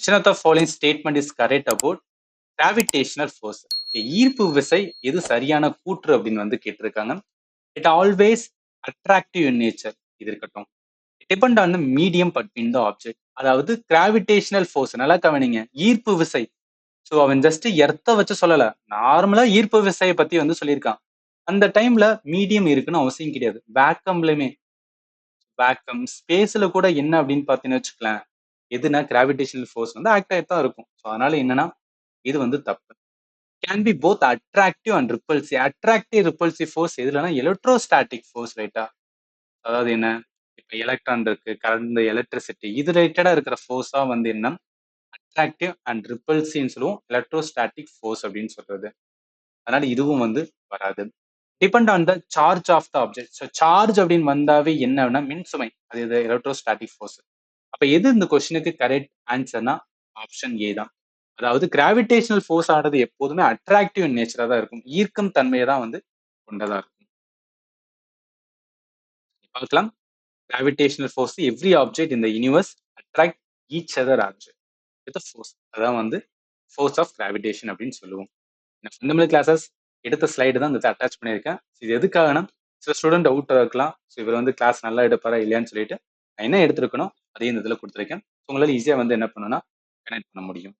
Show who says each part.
Speaker 1: which of the following statement is correct about gravitational force? Okay, ஈர்ப்பு விசை எது சரியான கூற்று அப்படின்னு வந்து கேட்டிருக்காங்க. It always attractive in nature. இது இருக்கட்டும். Depend on the medium between the object. அதாவது gravitational force நல்லா கவனிங்க, ஈர்ப்பு விசை. ஸோ அவன் ஜஸ்ட் எர்த்த வச்சு சொல்லல, நார்மலா ஈர்ப்பு விசையை பத்தி வந்து சொல்லியிருக்கான். அந்த டைம்ல மீடியம் இருக்குன்னு அவசியம் கிடையாது. வேக்கம்லயுமே வேக்கம் ஸ்பேஸ்ல கூட என்ன அப்படின்னு பார்த்தீங்கன்னு வச்சுக்கலாம், எதுனா கிராவிடேஷனல் ஃபோர்ஸ் வந்து ஆக்ட் ஆகிட்டு தான் இருக்கும். ஸோ அதனால என்னன்னா இது வந்து தப்பு. Can be both attractive and repulsive. Attractive repulsive force எதுலன்னா எலக்ட்ரோஸ்டாட்டிக் ஃபோர்ஸ், ரைட்டா? அதாவது என்ன, இப்போ எலக்ட்ரான் இருக்கு, கரண்ட், எலக்ட்ரிசிட்டி, இது ரிலேட்டடா இருக்கிற ஃபோர்ஸா வந்து என்ன அட்ராக்டிவ் அண்ட் ரிப்பல்சிவ்னு சொல்லுவோம், எலக்ட்ரோஸ்டாட்டிக் ஃபோர்ஸ் அப்படின்னு சொல்றது. அதனால இதுவும் வந்து வராது. Depend on the charge of the object. So charge அப்படின்னு வந்தாவே என்னன்னா மின்சுமை, அது இது எலக்ட்ரோஸ்டாட்டிக் ஃபோர்ஸ். அப்ப எது இந்த கொஸ்டினுக்கு கரெக்ட் ஆன்சர்னா ஆப்ஷன் ஏ தான். அதாவது கிராவிடேஷனல் ஃபோர்ஸ் ஆனது எப்போதுமே அட்ராக்டிவ் நேச்சரா தான் இருக்கும், ஈர்க்கும் தன்மையை தான் வந்து கொண்டதா இருக்கும். பார்க்கலாம். Gravitational force every object in the universe attract each other object with force. அதான் வந்து ஃபோர்ஸ் ஆஃப் கிராவிடேஷன் அப்படின்னு சொல்லுவோம். ஃபண்டமெண்டல் கிளாஸஸ் எடுத்த ஸ்லைடு தான் இந்த அட்டாச் பண்ணியிருக்கேன். இது எதுக்காகனா சில ஸ்டூடெண்ட் டவுட் இருக்கலாம், ஸோ இவர் வந்து கிளாஸ் நல்லா எடுப்பாரா இல்லையான்னு சொல்லிட்டு நான் என்ன எடுத்திருக்கணும் அதையும் இந்த இதில் கொடுத்துருக்கேன். உங்களால் ஈஸியாக வந்து என்ன பண்ணணும்னா கனெக்ட் பண்ண முடியும்.